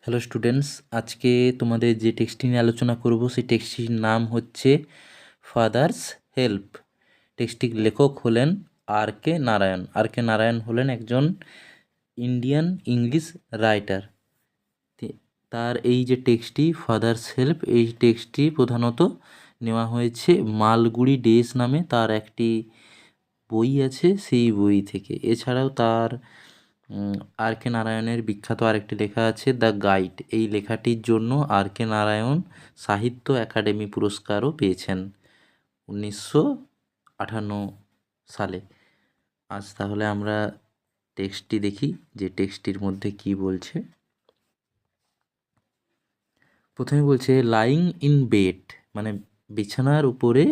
Hello students, আজকে তোমাদের যে টেক্সটটি নিয়ে আলোচনা করব সেই টেক্সটটির নাম হচ্ছে ফাদার্স হেল্প। টেক্সটটির লেখক হলেন আর কে নারায়ণ হলেন একজন ইন্ডিয়ান ইংলিশ রাইটার। তার এই যে টেক্সটটি ফাদার্স হেল্প, এই টেক্সটটি প্রধানত নেওয়া হয়েছে মালগুড়ি ডেজ নামে তার একটি বই আছে, সেই বই থেকে। এছাড়াও তার আর কে নারায়ণের বিখ্যাত আরেকটি লেখা আছে দ্য গাইড। এই লেখাটির জন্য আর কে নারায়ণ সাহিত্য একাডেমি পুরস্কারও পেয়েছেন 1958 সালে। আজ তাহলে আমরা টেক্সটটি দেখি যে টেক্সটটির মধ্যে কি বলছে। প্রথমে বলছে লাইং ইন বেড, মানে বিছানার উপরে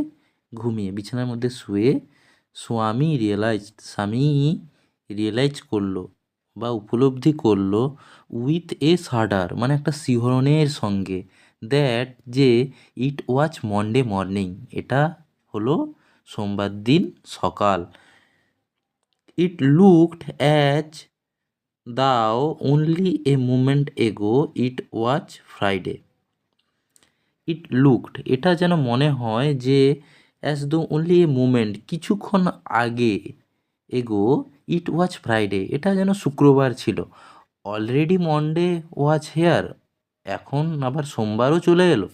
ঘুমিয়ে, বিছানার মধ্যে শুয়ে স্বামী রিয়েলাইজ করলো বা উপলব্ধি করলো উইথ এ শাডার, মানে একটা শিহরণের সঙ্গে, দ্যাট যে ইট ওয়াজ মন্ডে মর্নিং, এটা হলো সোমবার দিন সকাল। ইট লুকড অ্যাজ দাও অনলি এ মোমেন্ট এগো ইট ওয়াজ ফ্রাইডে। ইট লুকড, এটা যেন মনে হয় যে as though only a moment, কিছুক্ষণ আগে, এগো ইট ওয়াজ ফ্রাইডে, এটা যেন শুক্রবার ছিল। অলরেডি মন্ডে ওয়াজ হেয়ার, এখন আবার সোমবারও চলে এলো।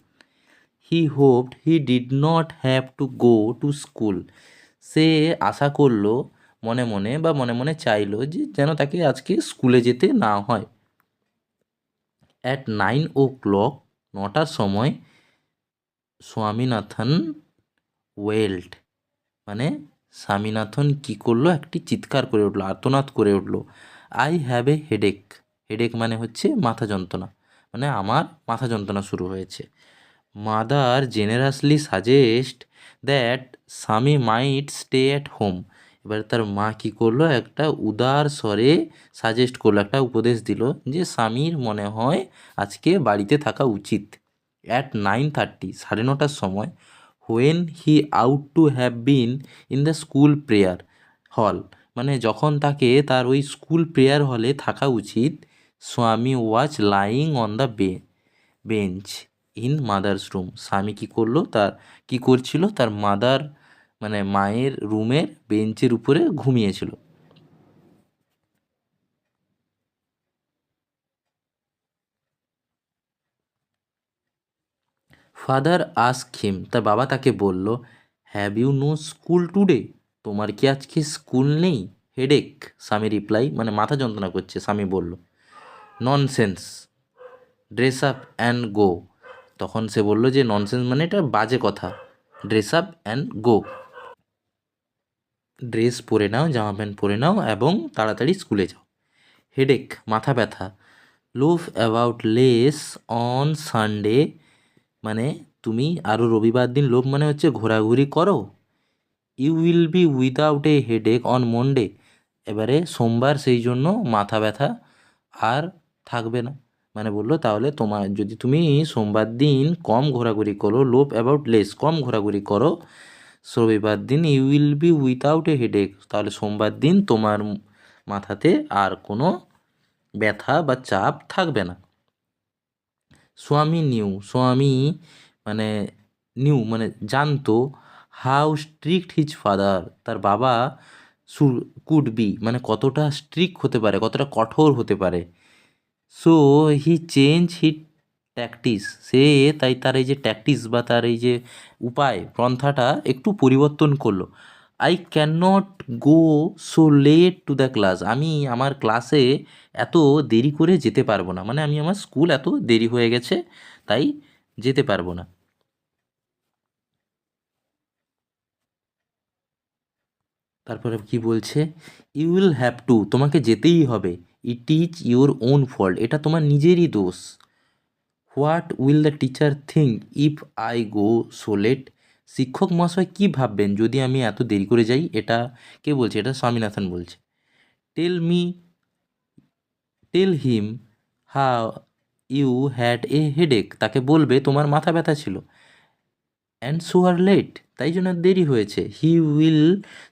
He hoped he did not have to go to school, সে আশা করলো মনে মনে বা মনে মনে চাইলো যে যেন তাকে আজকে স্কুলে যেতে না হয়। অ্যাট 9 o'clock, 9টার সময়, স্বামীনাথন ওয়েল্ড, মানে স্বামীনাথন কী করলো, একটি চিৎকার করে উঠলো, আর্তনাদ করে উঠলো। I have a headache, headache মানে হচ্ছে মাথা যন্ত্রণা, মানে আমার মাথা যন্ত্রণা শুরু হয়েছে। মাদার জেনারাসলি সাজেস্ট দ্যাট স্বামী মাইট স্টে অ্যাট হোম, এবার তার মা কী করলো, একটা উদার স্বরে সাজেস্ট করলো, একটা উপদেশ দিল যে স্বামীর মনে হয় আজকে বাড়িতে থাকা উচিত। অ্যাট 9:30, 9:30 সময়, when he out to have been in the school prayer হল, মানে যখন তাকে তার ওই স্কুল প্রেয়ার হলে থাকা উচিত, স্বামী was lying on the bench in mother's room, স্বামী কী করলো, তার কী করছিল, তার মাদার মানে মায়ের রুমের বেঞ্চের উপরে ঘুমিয়েছিল। ফাদার আস্ক হিম, তার বাবা তাকে বলল, have you no school today, তোমার কি আজকে স্কুল নেই? হেডেক, স্বামী রিপ্লাই, মানে মাথা যন্ত্রণা করছে, স্বামী বলল। Nonsense, dress up and go, তখন সে বলল যে ননসেন্স মানে এটা বাজে কথা, dress up and go, dress পরে নাও, জামা প্যান্ট পরে নাও এবং তাড়াতাড়ি স্কুলে যাও। হেডেক, মাথা ব্যথা। লোভ অ্যাবাউট লেস অন সানডে, মানে তুমি আরও রবিবার দিন, লোভ মানে হচ্ছে ঘোরাঘুরি করো। You will be without a headache on Monday, এবারে সোমবার সেই জন্য মাথা ব্যথা আর থাকবে না, মানে বললো তাহলে তোমার যদি তুমি সোমবার দিন কম ঘোরাঘুরি করো, লোভ অ্যাবাউট লেস, কম ঘোরাঘুরি করো, রবিবার দিন you will be without a headache, তাহলে সোমবার দিন তোমার মাথাতে আর কোনো ব্যথা বা চাপ থাকবে না। স্বামী মানে মানে জানতো, হাউ স্ট্রিক্ট হিজ ফাদার, তার বাবা কুড বি, মানে কতটা স্ট্রিক্ট হতে পারে, কতটা কঠোর হতে পারে। So he change he tactics, সে তাই তার এই যে ট্যাকটিস বা তার এই যে উপায় পন্থাটা একটু পরিবর্তন করলো। I can not go so late to the class, আমি আমার ক্লাসে এত দেরি করে যেতে পারবো না, মানে আমি আমার স্কুল এত দেরি হয়ে গেছে তাই যেতে পারবো না। তারপরে কি বলছে, ইউ উইল হ্যাভ টু, তোমাকে যেতেই হবে। It is your own fault, এটা তোমার নিজেরই দোষ। What will the teacher think if I go so late, শিক্ষক মহাশয় কী ভাববেন যদি আমি এত দেরি করে যাই, এটা কে বলছে, এটা স্বামীনাথন বলছে। Tell me tell him how you had a headache, তাকে বলবে তোমার মাথা ব্যথা ছিল। অ্যান্ড সো আর লেট, তাই জন্য দেরি হয়েছে। He will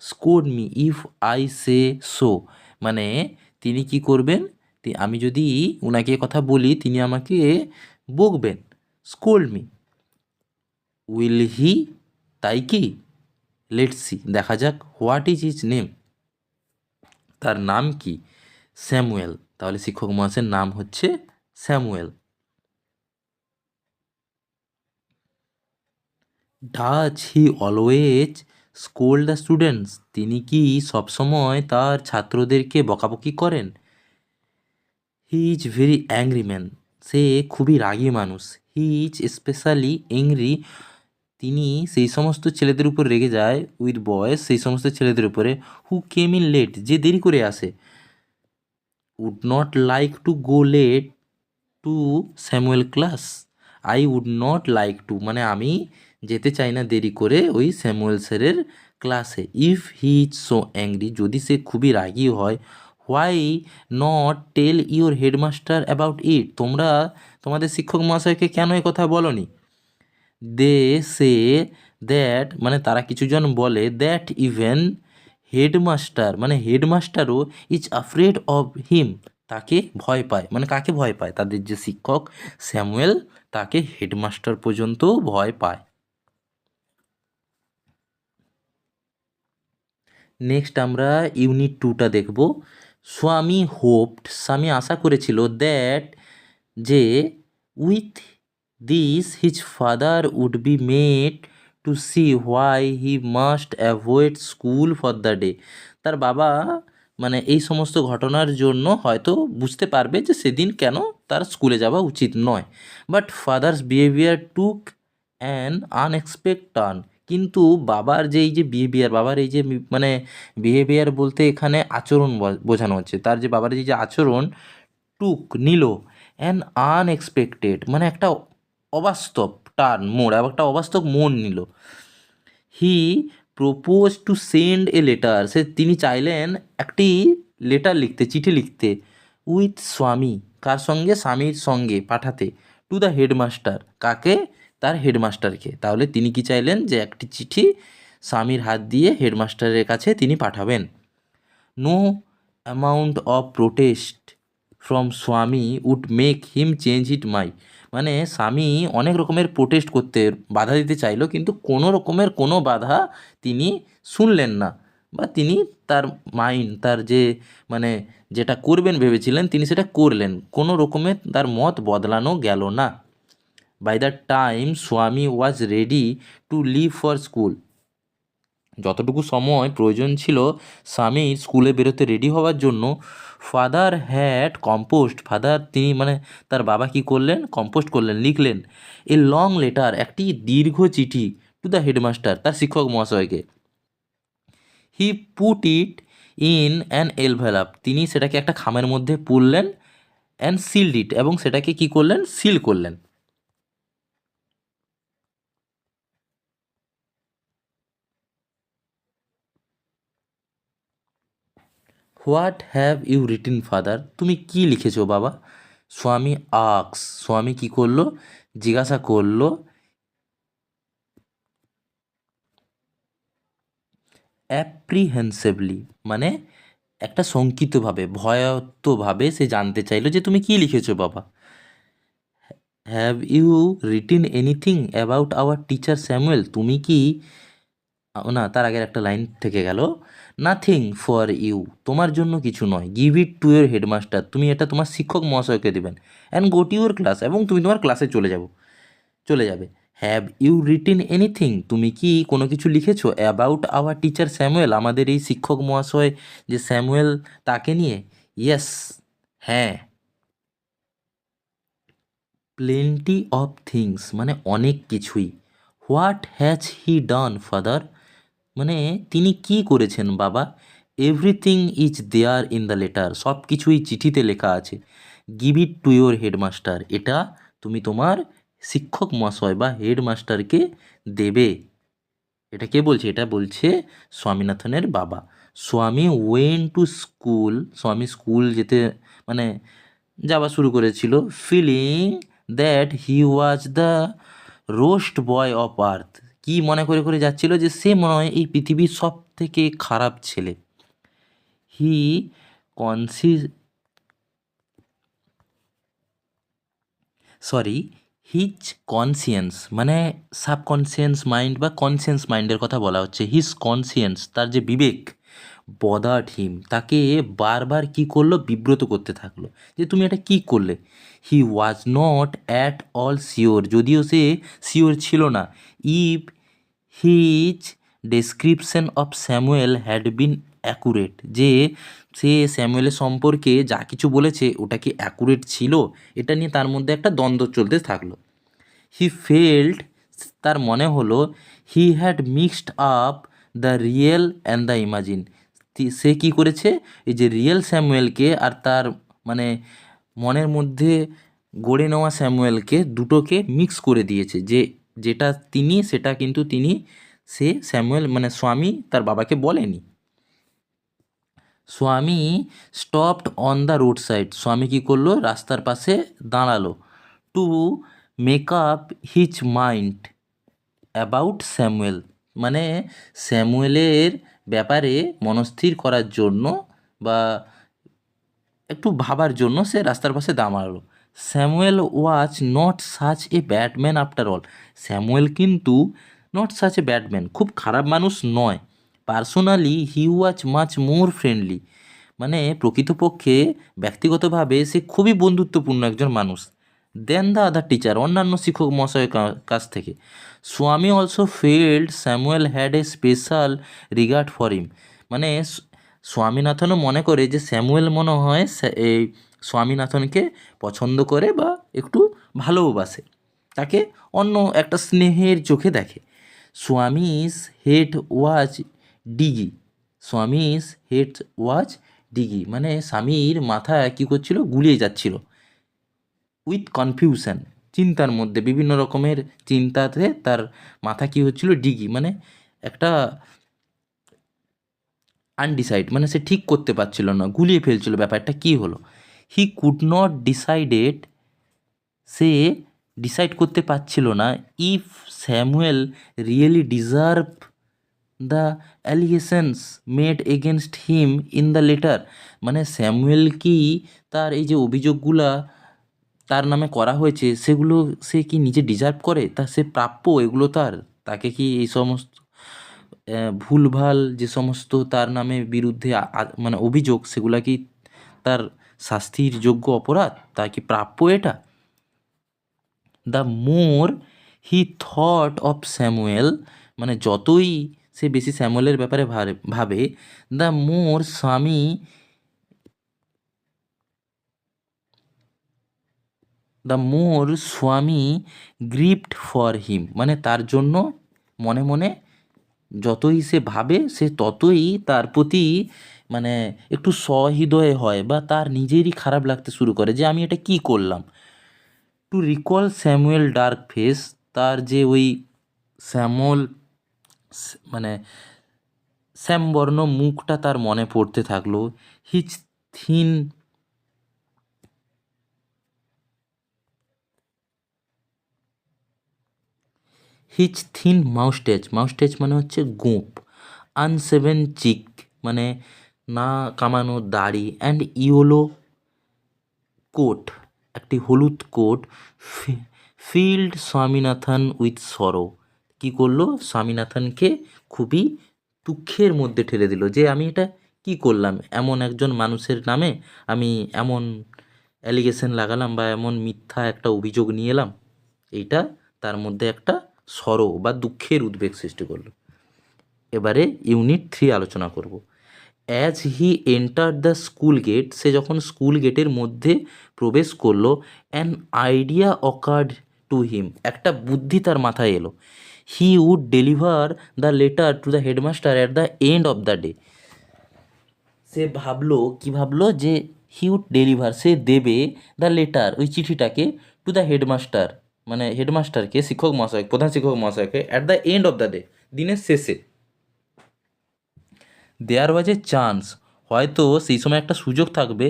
score me if I say so, মানে তিনি কি করবেন, আমি যদি উনাকে কথা বলি তিনি আমাকে বকবেন, স্কোল্ড মি। উইল হি, তাই কি? লেটস সি, দেখা যাক। হোয়াট ইজ হিজ নেম, তার নাম কি? স্যামুয়েল। তাহলে শিক্ষক মহাশয়ের নাম হচ্ছে Samuel. Does he always scold the students, তিনি কি সবসময় তার ছাত্রদেরকে বকাবকি করেন? He is very angry man, সে খুবই রাগী মানুষ। হি ইজ স্পেশালি অ্যাংরি, তিনি সেই সমস্ত ছেলেদের উপর রেগে যায়, উইথ বয়েজ, সেই সমস্ত ছেলেদের উপরে, হু কেম ইন লেট, যে দেরি করে আসে। Would not like to go late to Samuel class, I would not like to, মানে আমি যেতে চাই না দেরি করে ওই স্যামুয়েল স্যারের ক্লাসে। If he is so angry, যদি সে খুবই রাগী হয়, why not tell your headmaster about it, তোমরা তোমাদের শিক্ষক মহাশয়কে কেন এ কথা বলনি? দে সে দ্যাট, মানে তারা কিছুজন বলে, দ্যাট ইভেন হেডমাস্টার, মানে হেডমাস্টারও ইজ আফ্রেড অফ হিম, তাকে ভয় পায়। মানে কাকে ভয় পায়? তাদের যে শিক্ষক স্যামুয়েল, তাকে হেডমাস্টার পর্যন্ত ভয় পায়। নেক্সট আমরা ইউনিট 2টা দেখব। স্বামী হোপড, স্বামী আশা করেছিল, দ্যাট, যে, with this his father would be made to see why he must avoid school for the day, তার বাবা মানে এই সমস্ত ঘটনার জন্য হয়তো বুঝতে পারবে যে সেদিন কেন তার স্কুলে যাওয়া উচিত নয়। But father's behaviour took an unexpect turn, কিন্তু বাবার যে এই যে বিহেভিয়ার, বাবার এই যে মানে বিহেভিয়ার বলতে এখানে আচরণ বোঝানো হচ্ছে, তার যে বাবার এই যে আচরণ, টুক নিল, অ্যান আনএক্সপেক্টেড, মানে একটা অবাস্তব টার্ন, মোড়, একটা অবাস্তব মোড় নিল। হি propose to send a letter, তিনি চাইলেন একটি লেটার লিখতে, চিঠি লিখতে, উইথ স্বামী, কার সঙ্গে? স্বামীর সঙ্গে পাঠাতে, টু দ্য হেডমাস্টার, কাকে? তার হেডমাস্টারকে। তাহলে তিনি কি চাইলেন? যে একটি চিঠি স্বামীর হাত দিয়ে হেডমাস্টারের কাছে তিনি পাঠাবেন। No amount of protest from Swami would make him change it my, মানে স্বামী অনেক রকমের প্রোটেস্ট করতে, বাধা দিতে চাইলো, কিন্তু কোনো রকমের কোনো বাধা তিনি শুনলেন না, বা তিনি তার মাইন্ড, তার যে মানে যেটা করবেন ভেবেছিলেন তিনি সেটা করলেন, কোনো রকমের তার মত বদলানো গেল না। By the time Swami was ready to leave for school, যতটুকু সময় প্রয়োজন ছিল স্বামীর স্কুলে বেরোতে রেডি হওয়ার জন্য, ফাদার হ্যাড কম্পোস্ট, ফাদার তিনি মানে তার বাবা কি করলেন? কম্পোস্ট করলেন, লিখলেন, এ লং লেটার, একটি দীর্ঘ চিঠি, টু দ্য হেডমাস্টার, তার শিক্ষক মহাশয়কে। He put it in an envelope, তিনি সেটাকে একটা খামের মধ্যে পুরলেন, অ্যান্ড সিলড ইট, এবং সেটাকে কি করলেন? সিল করলেন। What have you written father, তুমি কি লিখেছো বাবা? স্বামী আক্স, স্বামী কি করলো? জিজ্ঞাসা করলো। অ্যাপ্রিহেন্সিভলি, মানে একটা শঙ্কিতভাবে, ভয়াত্মভাবে সে জানতে চাইলো যে তুমি কি লিখেছো বাবা। Have you written anything about our teacher Samuel, তুমি কি, না তার আগের একটা লাইন থেকে গেল, নাথিং ফর ইউ, তোমার জন্য কিছু নয়, give it to your headmaster, তুমি এটা তোমার শিক্ষক মহাশয়কে দেবেন, and go to your class, এবং তুমি তোমার ক্লাসে চলে যাবে। হ্যাভ ইউ রিটেন এনিথিং, তুমি কি কোনো কিছু লিখেছো? অ্যাবাউট আওয়ার টিচার স্যামুয়েল, আমাদের এই শিক্ষক মহাশয় যে স্যামুয়েল, তাকে নিয়ে? ইয়েস, হ্যাঁ। প্লেন্টি অফ থিংস, মানে অনেক কিছুই। What has he done father, মানে তিনি কি করেছেন বাবা? Everything is there in the letter, সব কিছুই চিঠিতে লেখা আছে। Give it to your headmaster, এটা তুমি তোমার শিক্ষক মহাশয় বা হেডমাস্টারকে দেবে। এটা কে বলছে? এটা বলছে স্বামীনাথনের বাবা। Swami went to school, Swami school যেতে মানে যাওয়া শুরু করেছিল, feeling that he was the worst boy of earth, কি মনে করে করে যাচ্ছিল যে সে মনে হয় এই পৃথিবীর সব থেকে খারাপ ছেলে। হি কনসি সরি, হিজ কনসিয়েন্স মানে সাবকনসিয়েন্স মাইন্ড বা কনসিয়েন্স মাইন্ডের কথা বলা হচ্ছে। হিজ কনসিয়েন্স, তার যে বিবেক, বদার্ড হিম, তাকে বারবার কি করলো, বিব্রত করতে থাকলো যে তুমি এটা কি করলে। He was not at all sure, যদিও সে শিওর ছিল না, if his description of Samuel had been accurate, যে সে স্যামুয়েলের সম্পর্কে যা কিছু বলেছে ওটা কি অ্যাকুরেট ছিল, এটা নিয়ে তার মধ্যে একটা দ্বন্দ্ব চলতে থাকলো। হি ফেল্ড, তার মনে হলো, he had mixed up the real and the imagine, সে কি করেছে, এই যে রিয়েল স্যামুয়েলকে আর তার মানে মনের মধ্যে গড়ে নেওয়া স্যামুয়েলকে দুটোকে মিক্স করে দিয়েছে, যে যেটা তিনি সেটা কিন্তু সে স্যামুয়েল মানে স্বামী তার বাবাকে বলেনি। স্বামী stopped on the road side, স্বামী কী করলো, রাস্তার পাশে দাঁড়ালো, to make up his mind about Samuel, মানে স্যামুয়েলের ব্যাপারে মনস্থির করার জন্য বা একটু ভাবার জন্য সে রাস্তার পাশে দাঁড়ালো। Samuel was not such a Batman after all, Samuel কিন্তু নট সাচ এ ব্যাডম্যান, খুব খারাপ মানুষ নয়। পার্সোনালি হি ওয়াজ মাচ মোর ফ্রেন্ডলি, মানে প্রকৃতপক্ষে ব্যক্তিগতভাবে সে খুবই বন্ধুত্বপূর্ণ একজন মানুষ। দেন দ্য আদার টিচার, অন্যান্য শিক্ষক মহাশয়ের কাছ থেকে। Swami also felt Samuel had a special regard for him, মানে স্বামীনাথনও মনে করে যে স্যামুয়েল মনে হয় এই স্বামীনাথনকে পছন্দ করে বা একটু ভালোবাসে, তাকে অন্য একটা স্নেহের চোখে দেখে। স্বামীস হেড ওয়াজ ডিগি, স্বামীস হেড ওয়াজ ডিগি, মানে স্বামীর মাথা কী করছিল, গুলিয়ে যাচ্ছিল, উইথ কনফিউশন, চিন্তার মধ্যে, বিভিন্ন রকমের চিন্তাতে তার মাথা কী হচ্ছিল, ডিগি মানে একটা আনডিসাইড, মানে সে ঠিক করতে পারছিল না, গুলিয়ে ফেলছিল ব্যাপারটা কী হলো। He could not decided, say decide করতে পারছিল না, if Samuel really deserve the allegations made against him in the letter, মানে স্যামুয়েল কি তার এই যে অভিযোগগুলা তার নামে করা হয়েছে সেগুলো সে কি নিজে ডিজার্ভ করে, তা সে প্রাপ্য এগুলো তার, তাকে কি এই সমস্ত ভুলভাল যে সমস্ত তার নামে বিরুদ্ধে মানে অভিযোগ, সেগুলা কি তার শাস্তির যোগ্য অপরাধ, তা কি প্রাপ্য এটা। The more he thought of Samuel, মানে যতই সে বেশি স্যামুয়েলের ব্যাপারে ভাবে, দ্য মোর স্বামী দ্য মোর স্বামী গ্রিভড ফর হিম, মানে তার জন্য মনে মনে যতই সে ভাবে সে ততই তার প্রতি মানে একটু সহৃদয় হয় বা তার নিজেরই খারাপ লাগতে শুরু করে যে আমি এটা কি করলাম। Two recall Samuel dark face, তার যে ওই শ্যামল মানে শ্যামবর্ণ মুখটা তার মনে পড়তে থাকলো। হিজ থিন হিজ থিন মাউস্টেচ, মাউস্টেচ মানে হচ্ছে গোঁপ, আনসেভেন চিক মানে না কামানো দাড়ি, অ্যান্ড ইয়োলো কোট, একটি হলুদ coat, field Swaminathan with sorrow, কী করলো, স্বামীনাথনকে খুবই দুঃখের মধ্যে ঠেলে দিল যে আমি এটা কি করলাম, এমন একজন মানুষের নামে আমি এমন অ্যালিগেশন লাগালাম বা এমন মিথ্যা একটা অভিযোগ নিয়ে এলাম, এইটা তার মধ্যে একটা সরো বা দুঃখের উদ্বেগ সৃষ্টি করলো। এবারে ইউনিট 3 আলোচনা করব। As he enter the school gate, সে যখন স্কুল গেটের মধ্যে প্রবেশ করলো, an idea occurred to him, একটা বুদ্ধি তার মাথায় এলো। He would deliver the letter to the headmaster at the end of the day, সে ভাবলো, কি ভাবলো, যে হি উড ডেলিভার, সে দেবে দ্য লেটার, ওই চিঠিটাকে, টু দ্য হেডমাস্টার, মানে হেডমাস্টারকে, শিক্ষক মহাশয়, প্রধান শিক্ষক মহাশয়কে, at the end of the day, দিনের শেষে। দেয়ার ওয়াজ এ চান্স, হয়তো সেই সময় একটা সুযোগ থাকবে,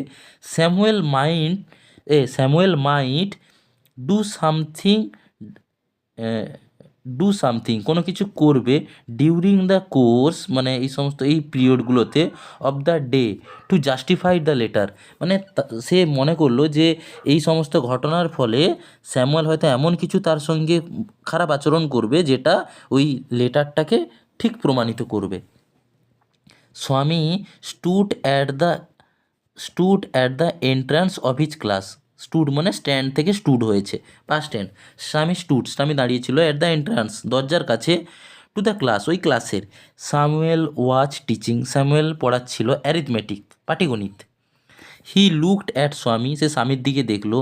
Samuel might do something do something, কোনো কিছু করবে, ডিউরিং দ্য কোর্স মানে এই সমস্ত এই পিরিয়ডগুলোতে, of the day, to justify the letter, মানে সে মনে করলো যে এই সমস্ত ঘটনার ফলে স্যামুয়েল হয়তো এমন কিছু তার সঙ্গে খারাপ আচরণ করবে যেটা ওই লেটারটাকে ঠিক প্রমাণিত করবে। স্বামী stood at the entrance of his class, stood মানে স্ট্যান্ড থেকে স্টুড হয়েছে, পাস্ট টেন্স। স্বামী স্বামী দাঁড়িয়েছিল অ্যাট দ্য এন্ট্রান্স, দরজার কাছে, টু দ্য ক্লাস, ওই ক্লাসের। স্যামুয়েল ওয়াজ টিচিং, স্যামুয়েল পড়াচ্ছিল অ্যারিথমেটিক, পাটিগণিত। হি লুকড অ্যাট স্বামী, সে স্বামীর দিকে দেখলো।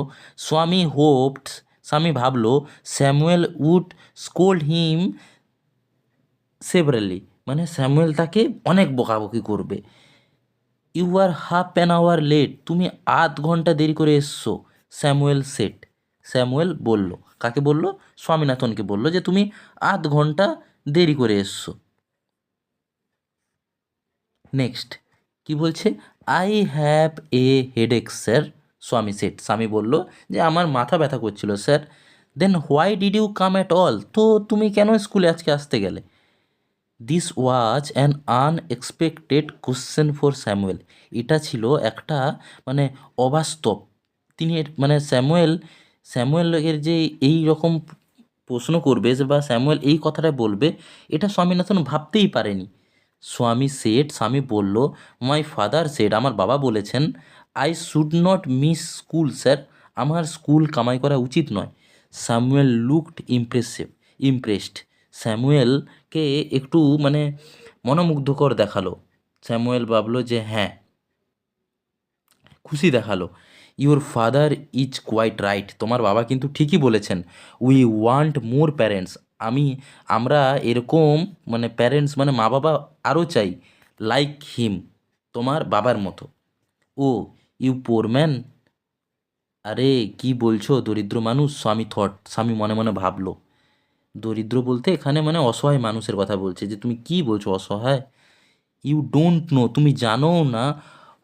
স্বামী হোপড, স্বামী ভাবলো Samuel would scold him severally, মানে স্যামুয়েল তাকে অনেক বকাবকি করবে। You are half an hour late, তুমি আধ ঘন্টা দেরি করে এসছো। স্যামুয়েল সেট, স্যামুয়েল বলল, কাকে বলল? স্বামীনাথনকে বলল যে তুমি আধ ঘন্টা দেরি করে এসছো। নেক্সট কি বলছে? I have a headache sir, Swami said, Swami বলল যে আমার মাথা ব্যথা করছিল sir. Then why did you come at all, তো তুমি কেন স্কুলে আজকে আসতে গেলে? This was an unexpected question for Samuel, এটা ছিল একটা মানে অবাস্তব, তিনি মানে স্যামুয়েলের যে এই রকম প্রশ্ন করবে বা স্যামুয়েল এই কথাটা বলবে, এটা স্বামীনাথন ভাবতেই পারেনি। স্বামী বলল, মাই ফাদার সেড, আমার বাবা বলেছেন, I should not miss school sir, আমার স্কুল কামাই করা উচিত নয়। স্যামুয়েল লুকড ইমপ্রেসড, স্যামুয়েলকে একটু মানে মনোমুগ্ধকর দেখালো। স্যামুয়েল ভাবলো যে হ্যাঁ, খুশি দেখালো। Your father is quite right, তোমার বাবা কিন্তু ঠিকই বলেছেন। উই ওয়ান্ট মোর প্যারেন্টস, আমরা এরকম মানে প্যারেন্টস মানে মা বাবা আরও চাই, লাইক হিম, তোমার বাবার মতো। ও ইউ পোর ম্যান, আরে কি বলছো দরিদ্র মানুষ, স্বামী মনে মনে ভাবলো। দরিদ্র বলতে এখানে মানে অসহায় মানুষের কথা বলছে, যে তুমি কি বলছো অসহায়। ইউ ডোন্ট নো, তুমি জানো না,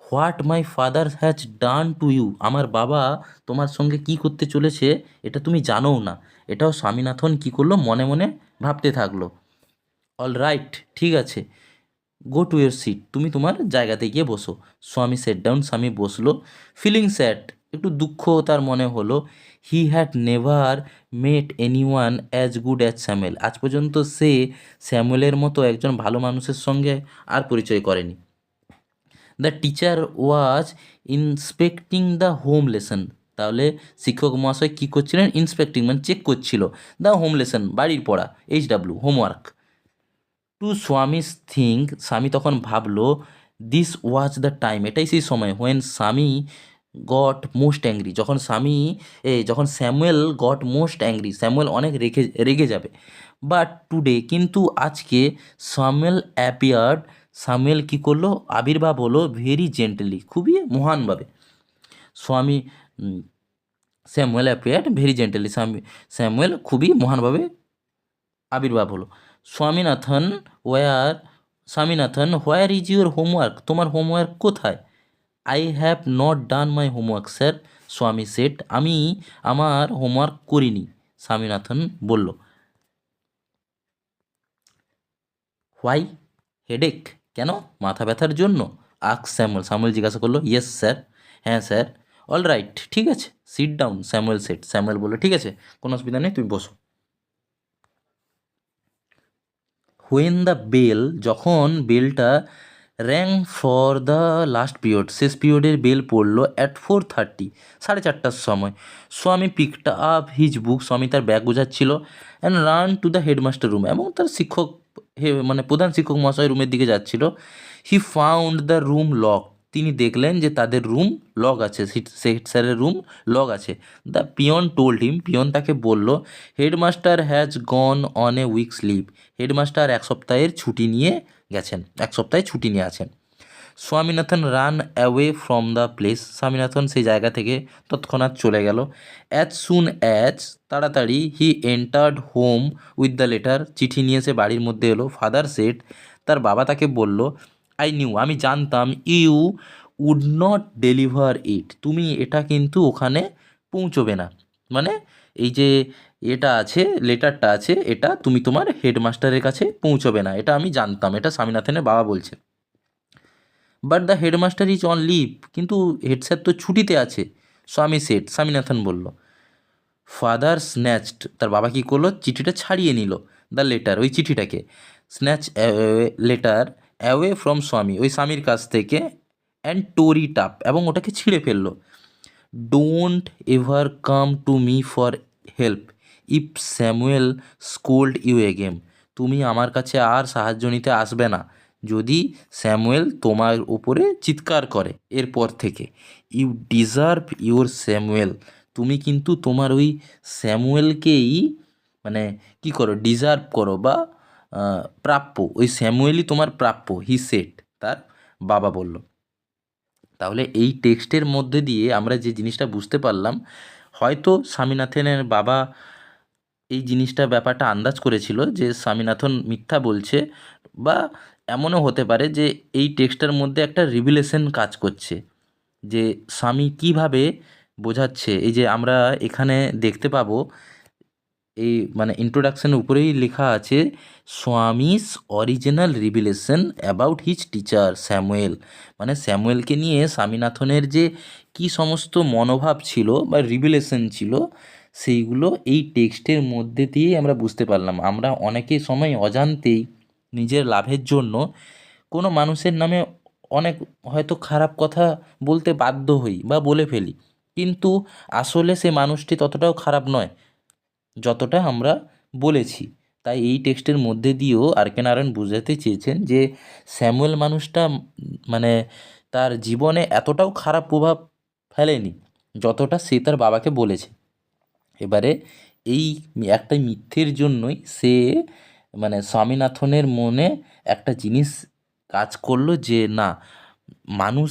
what my father has done to you, আমার বাবা তোমার সঙ্গে কি করতে চলেছে এটা তুমি জানো না। এটাও স্বামীনাথন কি করলো, মনে মনে ভাবতে থাকলো। অল রাইট, ঠিক আছে, গো টু ইয়োর সিট, তুমি তোমার জায়গাতে গিয়ে বসো। স্বামী সেট ডাউন, স্বামী বসলো। ফিলিং স্যাড, একটু দুঃখ তার মনে হলো। He had never mate any one as good as Samuel, আজ পর্যন্ত সে স্যামুয়েলের মতো একজন ভালো মানুষের সঙ্গে আর পরিচয় করেনি। The teacher was inspecting the home lesson, তাহলে শিক্ষক মহাশয় কী করছিলেন? ইন্সপেক্টিং মানে চেক করছিল, দ্য হোম লেসন বাড়ির পড়া, হোমওয়ার্ক। টু স্বামীস থিঙ্ক, স্বামী তখন ভাবলো, দিস ওয়াজ দ্য টাইম, এটাই সেই সময়, হোয়েন স্বামী গট মোস্ট অ্যাংরি, যখন Samuel goat most angry, Samuel অনেক রেগে যাবে। বাট টুডে, কিন্তু আজকে, স্যামুয়েল অ্যাপিয়ার্ড, স্যামুয়েল কী করলো? আবির্ভাব হলো, ভেরি জেন্টলি, খুবই মহানভাবে। স্বামী Samuel appeared very gently, Samuel খুবই মহানভাবে আবির্ভাব হলো। Swaminathan where is your homework, তোমার হোমওয়ার্ক কোথায়? I have not done my homework sir, Swami set, আমি আমার হোমওয়ার্ক করিনি, স্বামীনাথন বলল। হোয়াই হেডেক, কেন? মাথা ব্যথার জন্য। স্যামুয়েল জিজ্ঞাসা করলো। ইয়েস স্যার, হ্যাঁ স্যার। অল রাইট, ঠিক আছে, সিট ডাউন, স্যামুয়েল বললো, ঠিক আছে, কোনো অসুবিধা নেই, তুমি বসো। হোয়েন দ্য বেল, যখন বেলটা rang for the last period, শেষ পিরিয়ডের বেল পড়লো, অ্যাট 4:30, 4:30 সময়, স্বামী picked up his book, Swami তার ব্যাগ বোঝাচ্ছিল, and ran to the headmaster room, এবং তার মানে প্রধান শিক্ষক মহাশয় রুমের দিকে যাচ্ছিল। He found the room lock, তিনি দেখলেন যে তাদের রুম লক আছে, হেড স্যারের রুম লক আছে। The peon told him, peon তাকে বলল, headmaster has gone on a week's leave, headmaster এক সপ্তাহের ছুটি নিয়ে গেছেন, এক সপ্তাহে ছুটি নিয়ে আছেন। Swaminathan run away from the place, Swaminathan সেই জায়গা থেকে তৎক্ষণাৎ চলে গেল। অ্যাজ সুন অ্যাজ, তাড়াতাড়ি, he entered home with the letter, চিঠি নিয়ে সে বাড়ির মধ্যে এলো। ফাদার সেড, তার বাবা তাকে বলল, আই নিউ, আমি জানতাম, you would not deliver it, তুমি এটা কিন্তু ওখানে পৌঁছবে না, মানে এই যে এটা আছে, লেটারটা আছে, এটা তুমি তোমার হেডমাস্টারের কাছে পৌঁছবে না। এটা আমি জানতাম, এটা স্বামীনাথনের বাবা বলছে। But the headmaster is on leave, কিন্তু হেড স্যার তো ছুটিতে আছে। স্বামী সেট, স্বামীনাথন বলল। ফাদার স্ন্যাচড, তার বাবা কী করলো, চিঠিটা ছাড়িয়ে নিল, দ্য লেটার, ওই চিঠিটাকে, স্ন্যাচ লেটার অ্যাওয়ে ফ্রম স্বামী, ওই স্বামীর কাছ থেকে, অ্যান্ড টোরি টাপ, এবং ওটাকে ছিঁড়ে ফেললো। Don't ever come to me for help if Samuel scold you again, তুমি আমার কাছে আর সাহায্য নিতে আসবে না যদি স্যামুয়েল তোমার উপরে চিৎকার করে এরপর থেকে। ইউ ডিজার্ভ ইউর স্যামুয়েল, তুমি কিন্তু তোমার ওই স্যামুয়েলকেই মানে কি করো, ডিজার্ভ করো বা প্রাপ্য, ওই স্যামুয়েলই তোমার প্রাপ্য, হি সেট, তার বাবা বলল। তাহলে এই টেক্সটের মধ্যে দিয়ে আমরা যে জিনিসটা বুঝতে পারলাম, হয়তো স্বামীনাথনের বাবা এই জিনিসটা ব্যাপারটা আন্দাজ করেছিল যে স্বামীনাথন মিথ্যা বলছে, বা এমনও হতে পারে যে এই টেক্সটের মধ্যে একটা রিভিলেশন কাজ করছে, যে স্বামী কিভাবে বোঝাচ্ছে। এই যে আমরা এখানে দেখতে পাবো, এই মানে ইন্ট্রোডাকশনের উপরেই লেখা আছে, Swami's original revelation about his teacher Samuel, মানে স্যামুয়েলকে নিয়ে স্বামীনাথনের যে কি সমস্ত মনোভাব ছিল বা রিভিলেশন ছিল, সেইগুলো এই টেক্সটের মধ্যে দিয়েই আমরা বুঝতে পারলাম। আমরা অনেকের সময় অজান্তেই নিজের লাভের জন্য কোনো মানুষের নামে অনেক হয়তো খারাপ কথা বলতে বাধ্য হই বা বলে ফেলি, কিন্তু আসলে সে মানুষটি ততটাও খারাপ নয় যতটা আমরা বলেছি। তাই এই টেক্সটের মধ্যে দিয়েও আর কে নারায়ণ বোঝাতে চেয়েছেন যে স্যামুয়েল মানুষটা মানে তার জীবনে এতটাও খারাপ প্রভাব ফেলেনি যতটা সে তার বাবাকে বলেছে। এবারে এই একটা মিথ্যের জন্যই সে মানে স্বামীনাথনের মনে একটা জিনিস কাজ করলো যে না, মানুষ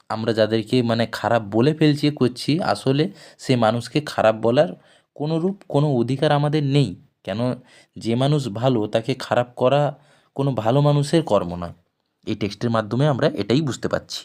আমরা যাদেরকে মানে খারাপ বলে ফেলছি করছি, আসলে সে মানুষকে খারাপ বলার কোনোরূপ কোনো অধিকার আমাদের নেই। কেন, যে মানুষ ভালো তাকে খারাপ করা কোনো ভালো মানুষের কর্ম নয়। এই টেক্সটের মাধ্যমে আমরা এটাই বুঝতে পারছি।